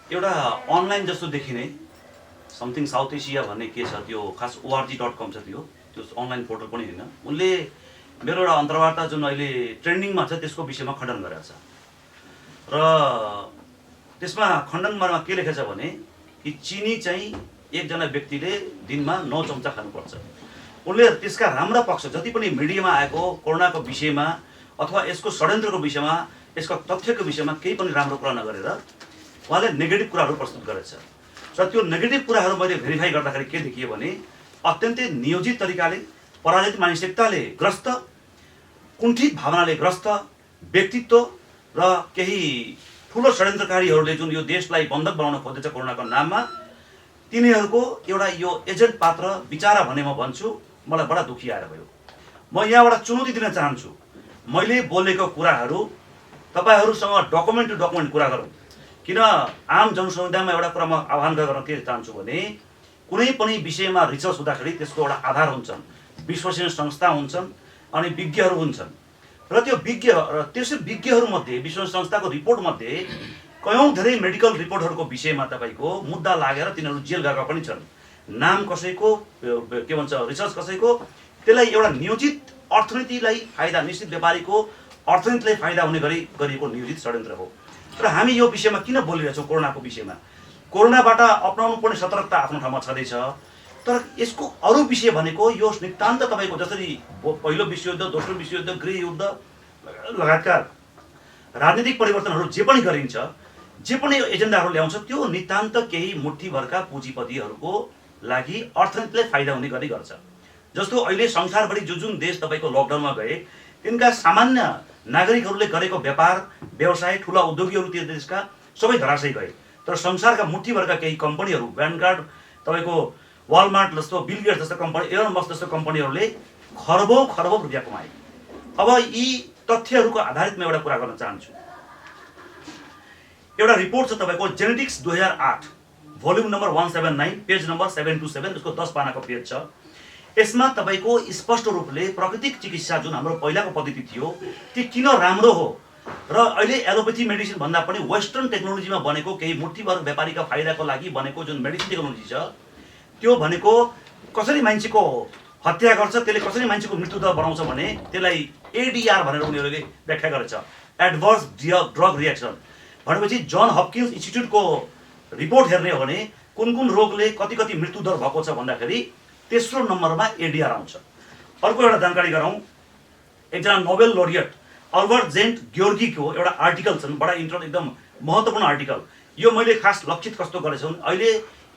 एउटा अनलाइन जस्तो देखिने समथिङ साउथ एसिया भन्ने के छ त्यो खास org.com छ त्यो अनलाइन पोर्टल पनि होइन। उनले मेरो एउटा अन्तर्वार्ता जुन अहिले ट्रेन्डिङमा छ त्यसको विषयमा खण्डन गरेको छ र त्यसमा खण्डनमा के लेखेको छ भने कि चिनी चाहिँ एकजना व्यक्तिले दिनमा 9 चम्चा खानुपर्छ। उनले त्यसका राम्रा पक्ष जति पनि मिडियामा आएको कोरोनाको विषयमा अथवा यसको षड्यन्त्रको विषयमा यसको तथ्यको विषयमा केही पनि राम्रो कुरा नगरेर उहाँले नेगेटिभ कुराहरू प्रस्तुत गरेछ र त्यो नेगेटिभ कुराहरू मैले भेरिफाई गर्दाखेरि के देखियो भने अत्यन्तै नियोजित तरिकाले पराजित मानसिकताले ग्रस्त, कुण्ठित भावनाले ग्रस्त व्यक्तित्व र केही ठुलो षड्यन्त्रकारीहरूले जुन यो देशलाई बन्धक बनाउन खोज्दैछ कोरोनाको नाममा तिनीहरूको एउटा यो एजेन्ट पात्र विचारा भने म भन्छु मलाई बडा दुखी आएर भयो। म यहाँबाट चुनौती दिन चाहन्छु, मैले बोलेको कुराहरू तपाईहरुसँग डकुमेन्ट टु डकुमेन्ट कुरा गरौँ। किन आम जनसमुदायमा एउटा कुरा म आह्वान गर्न के चाहन्छु भने कुनै पनि विषयमा रिसर्च हुँदाखेरि त्यसको एउटा आधार हुन्छन्, विश्वसनीय संस्था हुन्छन् अनि विज्ञहरू हुन्छन् र त्यो विज्ञ र त्यसै विज्ञहरूमध्ये विश्वसनीय संस्थाको रिपोर्टमध्ये कयौं धेरै मेडिकल रिपोर्टहरूको विषयमा तपाईको मुद्दा लागेर तिनीहरू जेल गएका पनि छन्। नाम कसैको के भन्छ रिसर्च कसैको त्यसलाई एउटा नियोजित अर्थनीतिलाई फाइदा, निश्चित व्यापारीको अर्थनीतिलाई फाइदा हुने गरी गरिएको नियोजित षड्यन्त्र हो। र हामी यो विषयमा किन बोलिरहेछौँ कोरोनाको विषयमा? कोरोनाबाट अपनाउनु पर्ने सतर्कता आफ्नो ठाउँमा छँदैछ, तर यसको अरू विषय भनेको यो नितान्त तपाईको जसरी पहिलो विश्वयुद्ध, दोस्रो विश्वयुद्ध, गृहयुद्ध लगायतका राजनीतिक परिवर्तनहरू जे पनि गरिन्छ, जे पनि एजेन्डाहरू ल्याउँछ त्यो नितान्त केही मुठ्ठीभरका पुँजीपतिहरूको लागि अर्थनीतिलाई फाइदा हुने गरी गर्छ। जस्तो अहिले संसारभरि जुन देश तपाईको लकडाउनमा गए तिनका सामान्य नागरिकहरूले गरेको व्यापार व्यवसाय ठुला उद्योगीहरू त्यो देशका सबै धराशयी गए, तर संसारका मुठ्ठीभरका केही कम्पनीहरू भ्यानगार्ड तपाईको वालमार्ट जस्तो, बिल गेट्स जस्तो कम्पनी, एलन मस्क जस्तो कम्पनीहरूले खरबौं खरबौं रुपियाँ कमाए। अब यी तथ्यहरूको आधारित म एउटा कुरा गर्न चाहन्छु। एउटा रिपोर्ट छ तपाईको genetics 2008 volume number 179 page number 727 यसको 10 पानाको पेज छ। यसमा तपाईको स्पष्ट रूपले प्राकृतिक चिकित्सा जुन हाम्रो पहिलाको पद्धति थियो त्यो किन राम्रो हो र अहिले एलोपैथी मेडिसिन भन्दा पनि वेस्टर्न टेक्नोलोजीमा बनेको केही मुठ्ठीभर व्यापारीका फाइदाको लागि बनेको जुन मेडिसिन टेक्नोलोजी छ त्यो भनेको कसरी मान्छेको हत्या गर्छ, त्यसले कसरी मान्छेको मृत्युदर बढाउँछ भने त्यसलाई एडीआर भनेर उनीहरूले व्याख्या गरेछ, एडभर्स ड्रग रिएक्सन। भनेपछि जन हपकिन्स इन्स्टिट्युटको रिपोर्ट हेर्ने हो भने कुन कुन रोगले कति कति मृत्युदर भएको छ भन्दाखेरि तेस्रो नम्बरमा एडीआर आउँछ। अर्को एउटा जानकारी गरौँ, एकजना नोबेल लरियट अल्बर्ट जेन्ट ग्योर्गीको एउटा आर्टिकल छन्, बडा एकदम महत्त्वपूर्ण आर्टिकल। यो मैले खास लक्षित कस्तो गरेछु, अहिले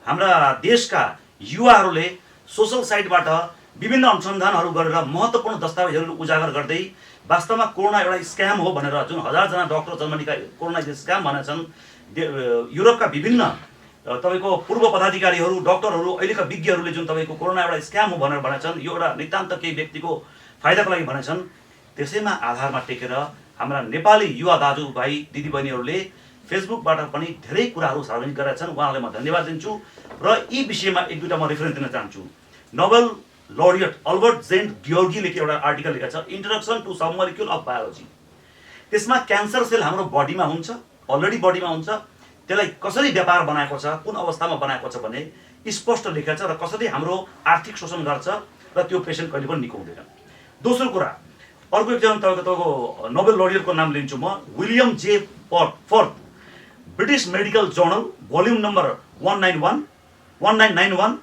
हाम्रा देशका युवाहरूले सोसल साइटबाट विभिन्न अनुसन्धानहरू गरेर महत्त्वपूर्ण दस्तावेजहरू उजागर गर्दै वास्तवमा कोरोना एउटा स्क्याम हो भनेर जुन हजारजना डाक्टर जर्मनीका कोरोना स्क्याम भनेछन्, युरोपका विभिन्न तपाईको पूर्व पदाधिकारीहरू, डाक्टरहरू, अहिलेका विज्ञहरूले जुन तपाईको कोरोना एउटा स्क्याम हो भनेर भनेछन्, यो एउटा नितान्त केही व्यक्तिको फाइदाको लागि भनेछन्, त्यसैमा आधारमा टेकेर हाम्रा नेपाली युवा दाजुभाइ दिदीबहिनीहरूले फेसबुकबाट पनि धेरै कुराहरू सार्वजनिक गरेका छन्। उहाँहरूलाई म धन्यवाद दिन्छु र यी विषयमा एक दुईटा म रेफरेन्स दिन चाहन्छु। नोबेल लरियट अल्बर्ट जेन्ट ग्योर्गीले एउटा आर्टिकल लेखेको छ, introduction to sub molecule of biology. त्यसमा क्यान्सर सेल हाम्रो बडीमा हुन्छ, अलरेडी बडीमा हुन्छ, त्यसलाई कसरी व्यापार बनाएको छ, कुन अवस्थामा बनाएको छ भने स्पष्ट लेखेको छ र कसरी हाम्रो आर्थिक शोषण गर्छ र त्यो पेसेन्ट कहिले पनि निको हुँदैन। दोस्रो कुरा, अर्को एकजना तपाईँको नोबेल लरियटको नाम लिन्छु म, William J fourth, British medical journal volume number 1991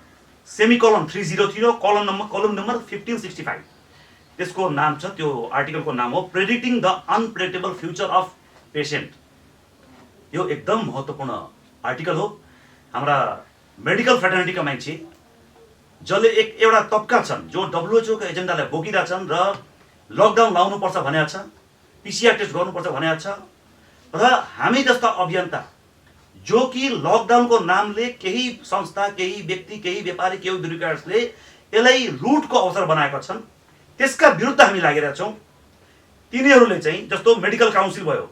semicolon 303 कलम नम्बर 1565 त्यसको नाम छ, त्यो आर्टिकलको नाम हो प्रेडिक्टिङ the unpredictable future of patient. यो एकदम महत्त्वपूर्ण आर्टिकल हो। हाम्रा मेडिकल फ्रेटर्निटीका मान्छे जसले एउटा तबका छन् जो WHO को एजेन्डालाई बोकिरहेछन् र लकडाउन लाउनुपर्छ भनेको छ, पीसीआर टेस्ट गर्नुपर्छ भनेको छ, र हामी जस्ता अभियन्ता जो कि लकडाउनको नामले केही संस्था, केही व्यक्ति, केही व्यापारी, केही ब्युरोक्रेट्सले यसलाई लुटको अवसर बनाएका छन्, त्यसका विरुद्ध हामी लागिरहेका छौँ। तिनीहरूले चाहिँ जस्तो मेडिकल काउन्सिल भयो,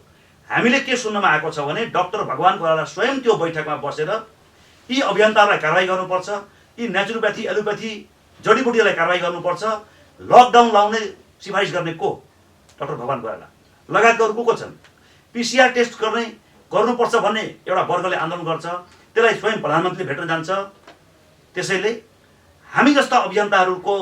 हामीले के सुन्नमा आएको छ भने डाक्टर भगवान कोइराला स्वयं त्यो बैठकमा बसेर यी अभियन्ताहरूलाई कारवाही गर्नुपर्छ, यी नेचुरोप्याथी, एलोप्याथी, जडीबुटीलाई कारवाही गर्नुपर्छ, लकडाउन लाउने सिफारिस गर्ने को? डाक्टर भगवान कोइराला लगायतका अरू को छन्? पीसीआर टेस्ट गर्ने गर्नुपर्छ भन्ने एउटा वर्गले आन्दोलन गर्छ, त्यसलाई स्वयं प्रधानमन्त्रीले भेट्न जान्छ। त्यसैले हामी जस्ता अभियन्ताहरूको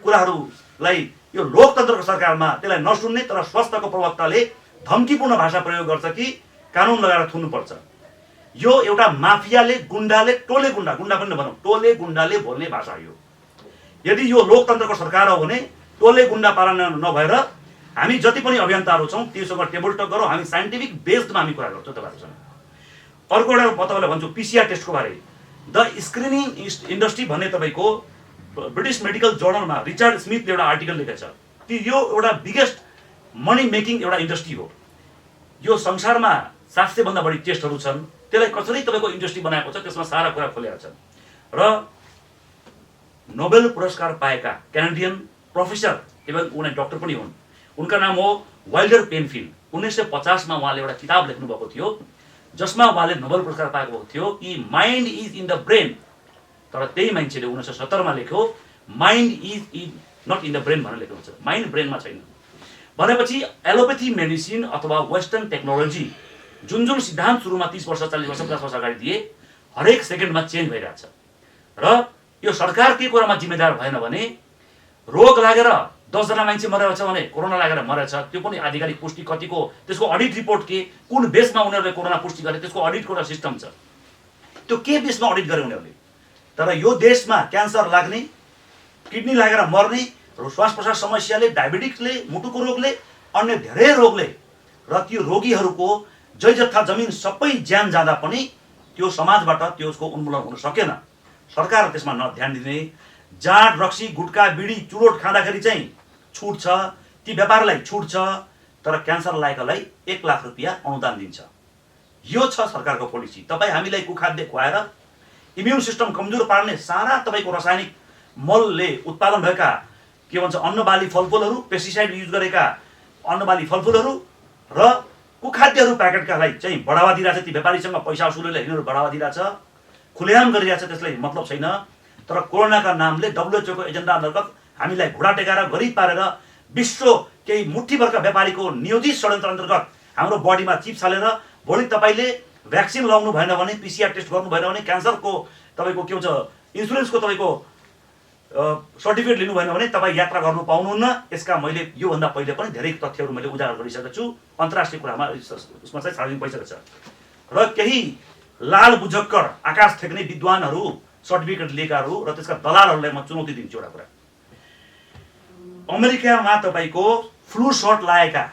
कुराहरूलाई यो लोकतन्त्रको सरकारमा त्यसलाई नसुन्ने तर स्वास्थ्यको प्रवक्ताले धम्कीपूर्ण भाषा प्रयोग गर्छ कि कानुन लगाएर थुन्नुपर्छ। यो एउटा माफियाले गुण्डाले टोले गुण्डा पनि नभनौँ, टोले गुण्डाले बोल्ने भाषा हो। यदि यो लोकतन्त्रको सरकार हो भने टोले गुण्डा पालन नभएर हामी जति पनि अभियन्ताहरू छौँ त्योसँग टेबल टक गरौँ, हामी साइन्टिफिक बेस्डमा हामी कुरा गर्छौँ तपाईँहरूसँग। अर्को एउटा म तपाईँलाई भन्छु पिसिआर टेस्टको बारे। द स्क्रिनिङ इन्डस्ट्री भन्ने तपाईँको ब्रिटिस मेडिकल जर्नलमा रिचार्ड स्मिथले एउटा आर्टिकल लेखेको छ कि यो एउटा बिगेस्ट मनी मेकिङ एउटा इन्डस्ट्री हो। यो संसारमा 700 भन्दा बढी टेस्टहरू छन्, त्यसलाई कसरी तपाईँको इन्डस्ट्री बनाएको छ त्यसमा सारा कुरा खोलेका छन्। र नोबेल पुरस्कार पाएका क्यानाडियन प्रोफेसर एवं उनी डाक्टर पनि हुन्, उनका नाम हो वाइल्डर पेनफिल्ड। 1950 मा उहाँले एउटा किताब लेख्नु भएको थियो जसमा उहाँले नोबेल पुरस्कार पाएको थियो कि mind is in the brain. तर त्यही मान्छेले 1970 मा लेख्यो mind is not in the brain भनेर लेख्नुहुन्छ, माइन्ड ब्रेनमा छैन। भनेपछि एलोपेथी मेडिसिन अथवा वेस्टर्न टेक्नोलोजी जुन जुन सिद्धान्त सुरुमा 30 वर्ष 40 वर्ष 50 वर्ष अगाडि दिए हरेक सेकेन्डमा चेन्ज भइरहेछ। र यो सरकार के कुरामा जिम्मेदार भएन भने रोग लागेर 10 जना मान्छे मरेको छ भने कोरोना लागेर मरेछ त्यो पनि आधिकारिक पुष्टि कतिको, त्यसको अडिट रिपोर्ट के, कुन बेसमा उनीहरूले कोरोना पुष्टि गरे त्यसको अडिटको एउटा सिस्टम छ, त्यो के बेसमा अडिट गरे उनीहरूले। तर यो देशमा क्यान्सर लाग्ने, किडनी लागेर मर्ने, श्वास प्रश्वास समस्याले, डायबिटिक्सले, मुटुको रोगले, अन्य धेरै रोगले र त्यो रोगीहरूको जय जत्था जमिन सबै ज्यान जाँदा पनि त्यो समाजबाट त्यसको उन्मूलन हुन सकेन। सरकार त्यसमा ध्यान दिने, जाँड रक्सी गुटखा बिडी चुरोट खाँदाखेरि चाहिँ छुट छ, ती व्यापारलाई छुट छ, तर क्यान्सर लागेकालाई 1 लाख रुपियाँ अनुदान दिन्छ। यो छ सरकारको पोलिसी। तपाईँ हामीलाई कुखाद्य खुवाएर इम्युन सिस्टम कमजोर पार्ने सारा तपाईँको रासायनिक मलले उत्पादन भएका के भन्छ अन्नबाली फलफुलहरू, पेस्टिसाइड युज गरेका अन्नबाली फलफुलहरू र कुखाद्यहरू प्याकेटकालाई चाहिँ बढावा दिइरहेछ। ती व्यापारीसँग पैसा वसुलेर यिनीहरू बढावा दिइरहेछ, खुलेआम गरिरहेछ, त्यसलाई मतलब छैन। तर कोरोनाका नामले WHO को एजेन्डा अन्तर्गत हामीलाई घुँडा टेकाएर गरिब पारेर विश्व केही मुठीभरका व्यापारीको नियोजित षड्यन्त्र अन्तर्गत हाम्रो बडीमा चिप हालेर भोलि तपाईँले भ्याक्सिन लगाउनु भएन भने, पिसिआर टेस्ट गर्नु भएन भने, क्यान्सरको तपाईँको के भन्छ इन्सुरेन्सको तपाईँको सर्टिफिकेट लिनु भएन भने तपाईँ यात्रा गर्नु पाउनुहुन्न। यसका मैले योभन्दा पहिले पनि धेरै तथ्यहरू मैले उजागर गरिसकेको छु, अन्तर्राष्ट्रिय कुरामा उसमा चाहिँ सार्वजनिक भइसकेको छ। र केही लाल बुझक्कर आकाश ठेक्ने विद्वानहरू, सर्टिफिकेट लिएकाहरू र त्यसका दलालहरूलाई म चुनौती दिन्छु। एउटा कुरा, अमेरिकामा तपाईँको फ्लू सर्ट लागेका,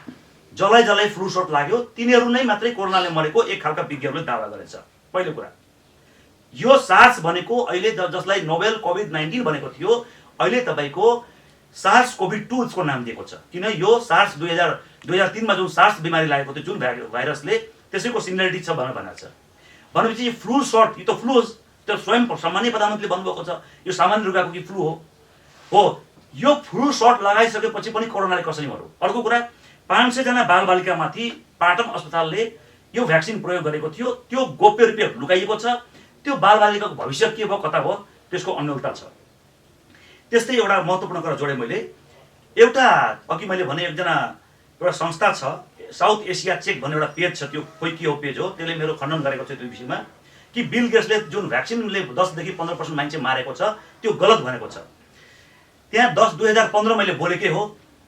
जसलाई फ्लू सर्ट लाग्यो तिनीहरू नै मात्रै कोरोनाले मरेको एक खालका विज्ञहरूले दावा गरेछ। पहिलो कुरा, यो सार्स भनेको अहिले जसलाई नोबेल कोभिड-19 भनेको थियो, अहिले तपाईँको सार्स कोभिड-2 को नाम दिएको छ। किन यो सार्स 2003 मा जुन सार्स बिमारी लागेको थियो, जुन भाइरसले, त्यसैको सिमिलरिटी छ भनेर भनेको छ। भनेपछि फ्लू सर्ट, यो त फ्लू त्यो स्वयं सामान्य प्रधानमन्त्रीले भन्नुभएको छ यो सामान्य रोगको कि फ्लू हो। यो फ्लू सर्ट लगाइसकेपछि पनि कोरोनाले कसरी मर्यो। अर्को कुरा, 500 जना बालबालिकामाथि पाटन अस्पतालले यो भ्याक्सिन प्रयोग गरेको थियो, त्यो गोप्य रूपले लुकाइएको छ। त्यो बालबालिकाको भविष्य के भयो, कता भयो, त्यसको अन्यलता छ। त्यस्तै एउटा महत्त्वपूर्ण कुरा जोडेँ मैले। एउटा अघि मैले भने एकजना एउटा संस्था छ साउथ एसिया चेक भन्ने एउटा पेज छ, त्यो खोइ के हो पेज हो, त्यसले मेरो खण्डन गरेको छ त्यो विषयमा कि बिल गेट्सले जुन भ्याक्सिनले 10 देखि 15% मान्छे मारेको छ त्यो गलत भनेको छ। त्यहाँ 2015 मैले बोलेकै हो,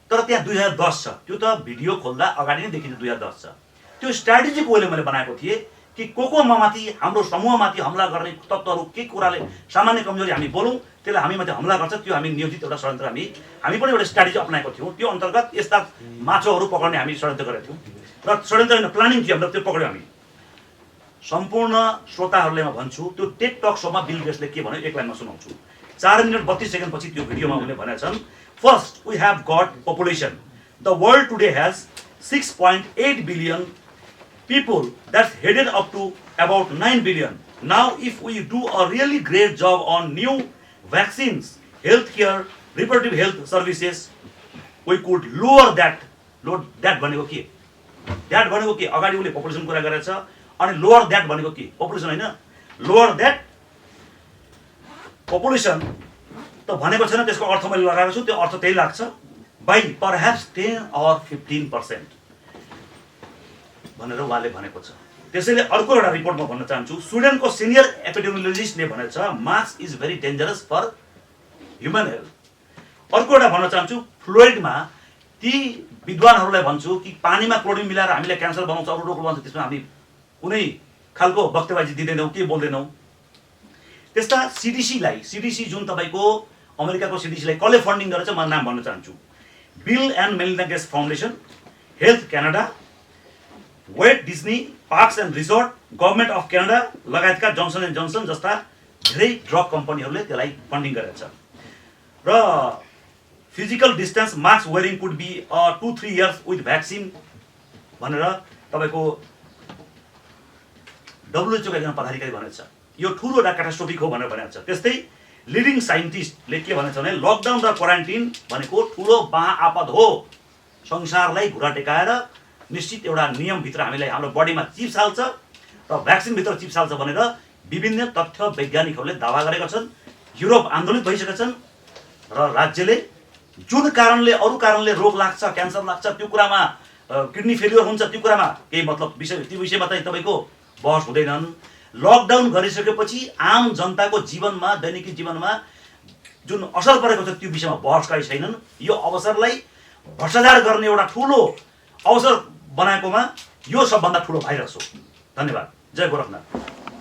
तर त्यहाँ 2010 छ। त्यो त भिडियो खोल्दा अगाडि नै देखिन्छ 2010 छ। त्यो स्ट्राटेजिक वेले मैले बनाएको थिएँ कि को माथि, हाम्रो समूहमाथि हमला गर्ने तत्त्वहरू के कुराले सामान्य कमजोरी हामी बोलौँ, त्यसले हामीमाथि हमला गर्छ, त्यो हामी नियोजित एउटा षड्यन्त्र हामी पनि एउटा स्ट्राटेजी अपनाएको थियौँ। त्यो अन्तर्गत यस्ता माछोहरू पक्राउने हामी षड्यन्त्र गरेका थियौँ र षड्यन्त्र प्लानिङ थियो हाम्रो, त्यो पक्र्यौँ हामी। सम्पूर्ण श्रोताहरूलाई म भन्छु, त्यो टेक टक सोमा बिल गेट्सले के भन्यो एक लाइनमा सुनाउँछु। 4 मिनट 32 सेकेन्ड पछि त्यो भिडियोमा उनले भनेका छन्, first we have got population, the world today has 6.8 billion people, that's headed up to about 9 billion. Now if we do a really great job on new vaccines, healthcare, reproductive health services, we could lower that. That भनेको के? That भनेको के? अगाडि उले population कुरा गरेछ अनि lower that भनेको के? पपुलेसन हैन, लोअर द्याट पपुलेसन त भनेको छैन, त्यसको अर्थ मैले लगाएको छु, त्यो अर्थ त्यही लाग्छ, बाइ परह्याप्स 10 or 15% भनेर उहाँले भनेको छ। त्यसैले अर्को एउटा रिपोर्ट म भन्न चाहन्छु, स्विडेनको सिनियर एपिडेमियोलोजिस्टले भनेछ mask is very dangerous for human health. अर्को एउटा भन्न चाहन्छु, फ्लोरिडमा ती विद्वानहरूलाई भन्छु कि पानीमा क्लोरिन मिलाएर हामीले क्यान्सर बनाउँछ, अरू रोग बनाउँछ, त्यसमा हामी कुनै खालको वक्तव्यबाजी दिँदैनौँ, के बोल्दैनौँ। त्यस्ता सिडिसी जुन तपाईँको अमेरिकाको सिडिसीलाई कसले फन्डिङ गरेछ म नाम भन्न चाहन्छु, Bill and Melinda Gates foundation, health Canada, Walt Disney, parks and resort, government of Canada लगायतका जोन्सन एन्ड जोन्सन जस्ता धेरै ड्रग कम्पनीहरूले त्यसलाई फन्डिङ गरेको छ। र physical distance mask wearing could be 2-3 years with vaccine भनेर तपाईँको WHO का एकजना पदाधिकारी भनेको छ। यो ठुलो एउटा क्याटास्ट्रोफिक हो भनेर भनेको छ। त्यस्तै लिडिङ साइन्टिस्टले के भनेको छ भने लकडाउन र क्वारेन्टिन भनेको ठुलो महाआपद हो, संसारलाई घुरा टेकाएर निश्चित एउटा नियमभित्र हामीलाई हाम्रो बडीमा चिप्स हाल्छ र भ्याक्सिनभित्र चिप्स हाल्छ भनेर विभिन्न तथ्य वैज्ञानिकहरूले दावा गरेका छन्। युरोप आन्दोलित भइसकेका छन् र राज्यले जुन कारणले अरू कारणले रोग लाग्छ, क्यान्सर लाग्छ, त्यो कुरामा किडनी फेलियर हुन्छ, त्यो कुरामा केही मतलब त्यो विषयमा चाहिँ तपाईँको बहस हुँदैनन्। लकडाउन गरिसकेपछि आम जनताको जीवनमा, दैनिक जीवनमा जुन असर परेको छ त्यो विषयमा बहस काही छैनन्। यो अवसरलाई भ्रष्टाचार गर्ने एउटा ठुलो अवसर बनाएकोमा यो सबभन्दा ठुलो भाइरस हो। धन्यवाद। जय गोरखनाथ।